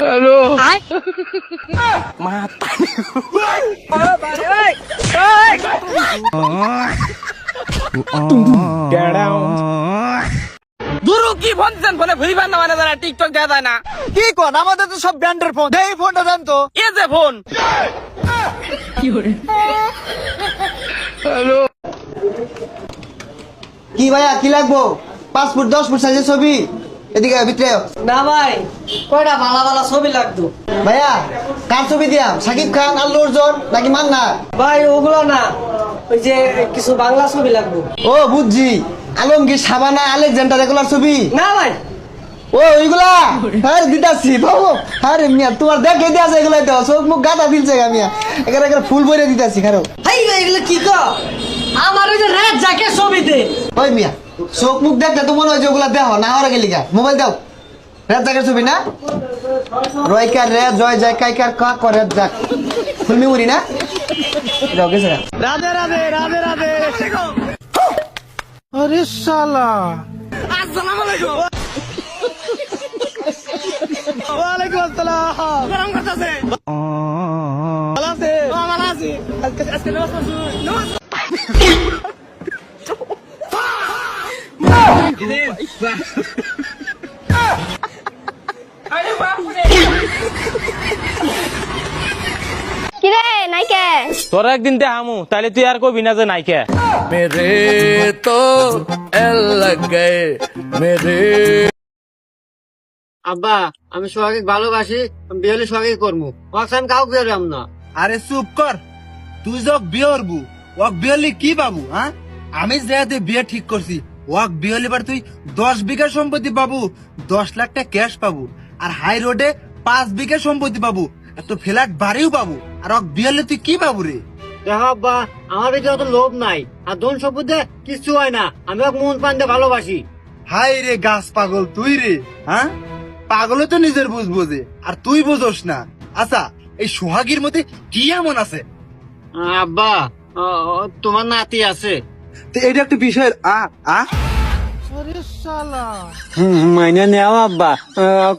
hello গুরু কি phone দিচ্ছেন ফোনে ঘুরিবার না মানে যারা টিকটক দেওয়া যায় না কি কোন আমাদের তো সব ব্র্যান্ডের ফোন এই ফোনটা দেন তো এ যে ফোন কি ভাইয়া কি লাগবো 5 ফুট 10 ফুট সাইজের ছবি এদিকে ভিতরে না ভাই কয়টা ভালো ভালো ছবি লাগতো ভাইয়া কার ছবি দিয়াম সাকিব খান আল্লু অর্জুন নাকি মান্না ভাই ওগুলো না ওই যে কিছু বাংলা ছবি লাগতো ও বুঝছি আলমগীর সাবানা আলেকজান্ডার এগুলার ছবি না ভাই ও ওইগুলা আরে দিতাছি বাবু আরে মিয়া তোমার দেখে দিয়া আছে এগুলাই তো চোখ মুখ গাদা দিলছে গা মিয়া এখানে এখানে ফুল ভরে দিতাছি খারো হাই ভাই এগুলো কি কো আমার ওই যে রেড জ্যাকেট ছবি দে ওই মিয়া চোখ মুখ দেখলে তো মনে হয় যে ওগুলা দেখো না হরে গেলি গা মোবাইল দাও রেড জাকের ছবি না রয়কার রে জয় জয় কাইকার কা করে যাক ফুল মেমোরি না যাও গেছে রাধে রাধে রাধে রাধে আরে শালা আসসালামু আলাইকুম ওয়ালাইকুম আসসালাম গরম করতেছে ভালো আছে ভালো আছি আজকে নামাজ পড়ছি আরে বাপরে কিরে নাইকে তোর একদিন তে আমু তাইলে তুই আর কবি না যে নাইকে मेरे तो एल लग गए मेरे আব্বা আমি সোহাগে ভালোবাসি বিয়েলে সোহাগে করবো ওখানে কাউকে বেরাম না আরে চুপ কর তুই যক বিয়ে করবু ওয়াক বিয়ে হলি কি পাবু হ্যাঁ আমি যেতে বিয়ে ঠিক করছি ওয়াক বিয়ে হলি বার তুই 10 বিঘা সম্পত্তি পাবু 10 লাখ টাকা ক্যাশ পাবু আর হাই রোডে 5 বিঘা সম্পত্তি পাবু এত ফ্ল্যাট বাড়িও পাবু আর ওয়াক বিয়ে হলে তুই কি পাবু রে দেখো আব্বা আমার ভিতরে অত লোভ নাই আর ধন সম্পদে কিছু হয় না আমি ওকে মন প্রাণ দিয়ে ভালোবাসি হাই রে গাছ পাগল তুই রে হ্যাঁ পাগলে তো নিজের বুঝ বোঝে আর তুই বোঝোস না আচ্ছা এই সোহাগীর মধ্যে কি এমন আছে আব্বা তোমার নাতি আছে তো এটা একটা বিষয় মাইনে নেও আব্বা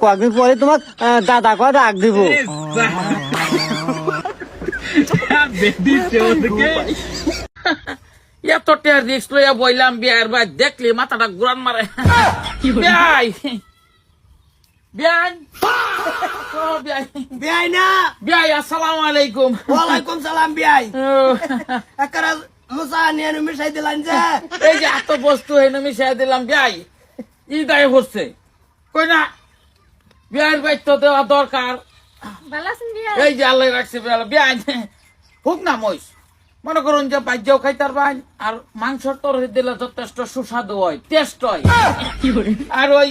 কয়েকদিন পরে তোমার দাদা কয় ডাক দিব এত টের রিস্ক লইয়া বইলাম বিয়ার ভাই দেখলি মাথাটা ঘুরান মারে বিয়াই বিয়াই ও বিয়াই বিয়াই না বিয়াই আসসালামু আলাইকুম ওয়ালাইকুম সালাম বিয়াই একটা মুসা নিয়ে মিশাই দিলেন যে এই যে এত বস্তু হেন মিশাই দিলাম বিয়াই ইদায় হচ্ছে কই না বিয়ার ভাই তো দেওয়া দরকার ভালো আছেন বিয়া এই যে আল্লাহ রাখছে বিয়াই হোক না মইস মনে করুন যে বাজ্যাও খাইতার বাইন আর মাংসর তরকারি দিলে যথেষ্ট সুস্বাদু হয় টেস্ট হয় আর ওই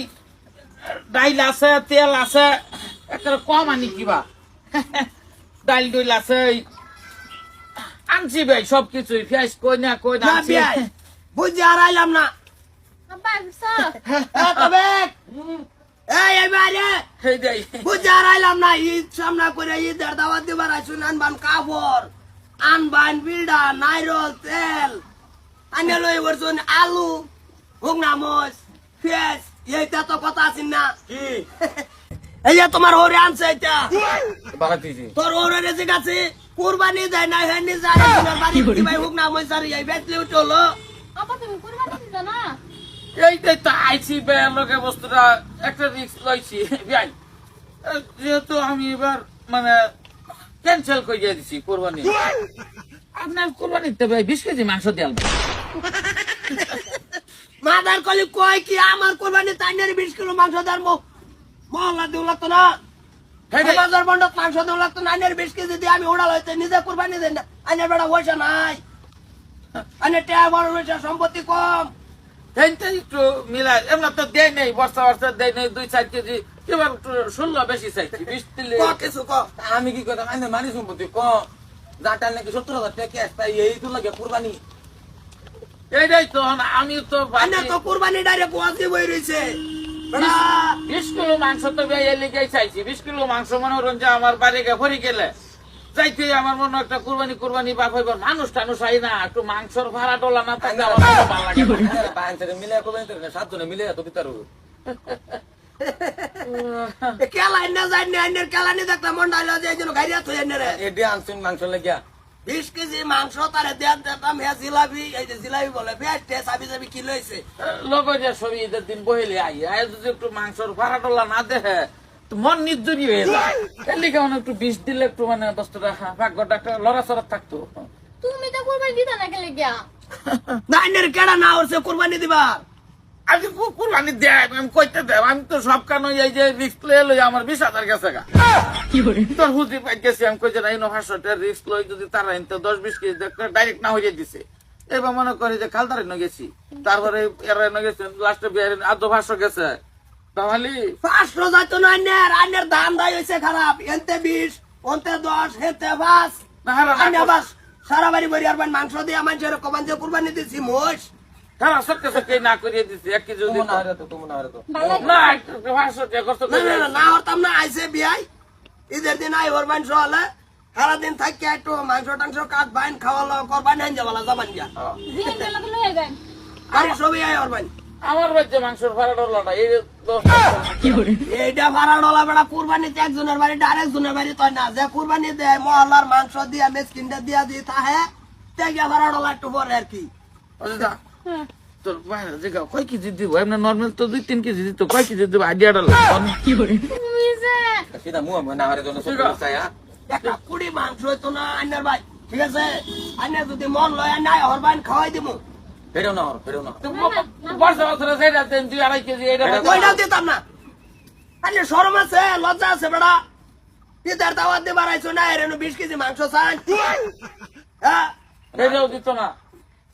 ডাইল আছে তেল আছে একটা কম আনি কিবা ডাইল ডুইল আছে আনছি ভাই সবকিছুই ফেস কই না আনছি বুঝি আর আইলাম না আব্বা বুঝছ তবে এই এবারে এই যাই বুঝি আর আইলাম না ঈদ সামনা করে ঈদের দাওয়াত দিবার আইসুন আনবান কাপড় আনবান বিড়া নাইরল তেল আনে লই বসুন আলু হুগনা মোষ ফেস এইটা তো কথা আছেন না কি এই যে তোমার হরে আনছে এটা বাগাতিছি তোর হরে রেসে গেছে কুরবানি দেয় না হেনি যায় তোমার বাড়ি কি ভাই হুগনা মোষ আর এই বেচলে উঠলো আব্বা তুমি কুরবানি দিছ না এইটাই তো আইছি ভাই আমরা বস্তুটা একটা রিস্ক লইছি ভাই যেহেতু আমি এবার মানে ক্যান্সেল করে দিছি কোরবানি আপনার কোরবানিতে ভাই 20 কেজি মাংস দিয়ে মাদার কলি কয় কি আমার কোরবানি তাইনের 20 কিলো মাংস ধর্ম মহল্লা দেউ লাগতো না বাজার বন্ডত মাংস দেউ লাগতো না আইনের 20 কেজি দিয়ে আমি ওড়াল হইতে নিজে কোরবানি দেন না আইনের বেড়া পয়সা নাই আইনের টাকা বড় পয়সা সম্পত্তি কম এইটাই একটু মিলাই এমন তো দেয় নেই বর্ষা দেয় নেই 2-4 কেজি এবার একটু 16 বেশি চাইছি 20 দিলে কিছু ক আমি কি কথা আমি মানি সম্পত্তি কম যাটার নাকি 70,000 টাকা ক্যাশ তাই এই তো লাগে কোরবানি এইটাই তো আমি তো আইনের তো কোরবানি ডাইরেক্ট ওয়াজি বই রইছে 20 কিলো মাংস তো ভাই এর লিগেই চাইছি 20 কিলো মাংস মনোরঞ্জন আমার বাড়ি গে ভরি গেলে যাইতে আমার মনে একটা কুরবানি বাপ হইবার মানুষ টানুষ আই না একটু মাংসর ভাড়া ডলা না থাকলে আমার ভালো লাগে মিলে কোরবানি 7 জনে মিলে এত ভিতর কেলা এনে যাই না এনে কেলা নি দেখলাম মন ডাইলো যে এই জন্য গাড়ি তুই এনে রে এটি আনছেন মাংস লাগিয়া 20 কেজি মাংস তারে দেন দিতাম হে জিলাপি এই যে জিলাপি বলে বেস্ট সাবি সাবি কি লইছে লগরিয়া ছবি ঈদের দিন বহিলে আই যদি একটু মাংসর ফাড়াটোলা না দেখে তো মন নির্জরি হয়ে যায় এর লিগে মানে একটু বিষ দিলে একটু মানে বস্তুটা ভাগ্যটা একটা লড়াচড়া থাকতো তুমি তো কুরবানি দিতা না কেলে গিয়া না এনে কেডা না হচ্ছে কুরবানি দিবা আজকে কুরবানি দেয় আমি কইতে দেব আমি তো সব কানো এই যে রিস্ক লই আমার 20,000 গেছে গা তোর হুদি পাই গেছি আমি কই যে এই 900 রিস্ক লই যদি তারা ইনতে 10-20 কেজি ডাইরেক্ট না হয়ে দিছে এবার মনে করে যে খালদারে ন গেছি তারপরে এরা ন গেছে লাস্টে আধো 500 গেছে তাহলে 500 যাইতো না আইনের দাম দাই হইছে খারাপ এনতে 20 ওনতে 10 হেতে 5 না হারা আমি বাস সারা বাড়ি বড়ি আর মাংস দিয়ে মানুষের কমান যে কুরবানি দিছি মোষ তারা সত্যি সত্যি না করিয়ে দিছে 1 কেজি যদি ভালো না 500 টাকা কষ্ট না না না না হরতাম না আইছে বিয়াই ঈদের দিন আই ওর মাংস হলে সারাদিন থাকি একটু মাংস টাংস কাট বাইন খাওয়ালো করবানি আন যাবালা যাবান গিয়া জিন গেল তো লয়ে যান আরে সবই আই ওর বাইন আমার বাচ্চা মাংসের ফাড়াটোলাটা এই 10 এইটা ভাড়া ডলা বেড়া কুরবানিতে একজনের বাড়ি আরেকজনের বাড়ি তয় না যে কুরবানি দেয় মহল্লার মাংস দিয়া মেসকিনটা দিয়া দিয়ে তাহে তেগিয়া ভাড়া ডলা একটু পরে আর কি বুঝলা তোর বাইরে যে কয় কেজি দিব এমনি নরমাল তো 2-3 কেজি দিত কয় কেজি দিব আইডিয়াটা তুমি যে একটা কুড়ি মাংস হইতো না আইনার ভাই ঠিক আছে আইনার যদি মন লয় নাই ওর বাইন খাওয়াই দিব বর্ষা বছরে সেটা 2-2.5 কেজি এটা ওইটা দিতাম না আইনের শরম আছে লজ্জা আছে বেড়া ঈদের দাওয়াত দিয়ে বাড়াইছো না এর 20 কেজি মাংস চান হ্যাঁ এটাও দিত না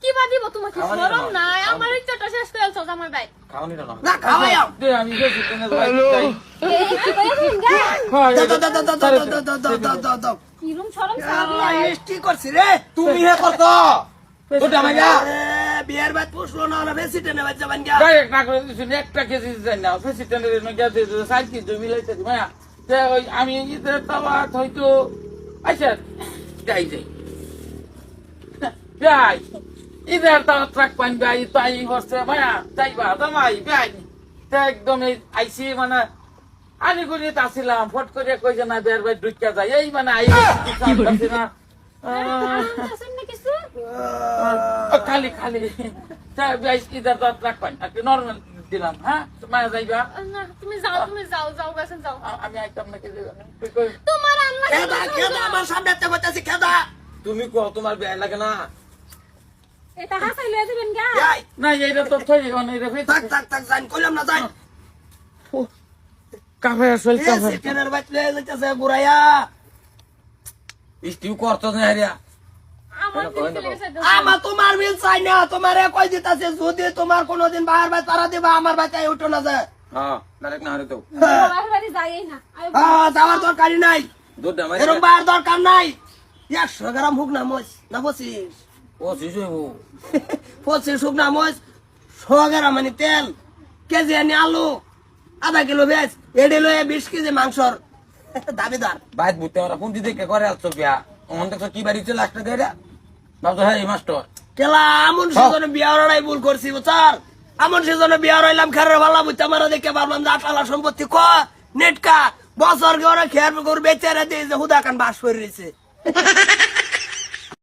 কি বা দিব তোমাকে শরম নাই আমার ইচ্ছাটা শেষ করে চল আমার ভাই না খাওয়াইও দে আমি গেছি কেন যাই এই কি কইছিস গা দাও কিরম শরম সারাবি কি করছি রে তুমি হে কত ওটা মাইয়া বিয়ের বাদ পুষলো না হলে বেশি টেনে বাদ যাবেন গা ডাইরেক্ট না করে দিছেন 1 কেজি যাই না প্রেসিডেন্টের ন গিয়া দিছে 4 কেজি মিলাইতে দি মায়া তে ওই আমি ঈদের দাওয়াত হয়তো আচ্ছা যাই যাই ঈদের দাওয়াত ট্রাক পান ভাই তাই হচ্ছে মায়া যাইবা দামাই ভাই তে একদম আইসি মানে আমি করে আসছিলাম ফট করে কই যে না বের ভাই ঢুকিয়া যায় এই মানে আই কি না কিছু খালি খালি ঈদের দাওয়াত ট্রাক পান আর নরমাল দিলাম হ্যাঁ মায়া যাইবা না তুমি যাও গেছেন যাও আমি আইতাম না কিছু তোমার আল্লাহ খেদা আমার সামনে তে বলতেছি খেদা তুমি কো তোমার বেয়া লাগে না এটা হাসাই লয়ে দিবেন গা যাই না এইটা তো থই মানে এটা থাক জান কইলাম না যাই কাফে আসল কাফে টেনের বাদ লয়ে যাইতেছে গুরাইয়া স্টিউ করতো না হারিয়া আমার দিকে লেগেছে আমার তোমার মিল চাই না তোমারে কই দিতাছে যদি তোমার কোনদিন বাহার বাই তারা দিবা আমার বাচ্চাই উঠো না যায় হ্যাঁ ডাইরেক্ট না হারে তো বাড়ি যাই না হ্যাঁ যাওয়ার দরকারই নাই দুধ দামাই এরকম বাহার দরকার নাই 100 গ্রাম হুক না মস না 25 ও শিশু 25 হুক না মস 100 গ্রাম মানে তেল কেজি আনি আলু আধা কিলো বেশ এডে লয়ে 20 কেজি মাংসর দাবিদার বাইত বুতে ওরা কোন দিকে করে আসছো বিয়া অন দেখো কি বাড়িতে লাস্টে দেয়া বাবু হ্যাঁ মাস্টার কেলা আমন সেজনে বিয়া হরাই ভুল করছি বুঝার আমন সেজনে বিয়া হরাইলাম খেরে ভালো বুঝতে আমার দেখে ভাবলাম যে আটালা সম্পত্তি ক নেটকা বছর ওরা খেয়ার করে বেচারা দিয়ে যে হুদা কান বাস করে রয়েছে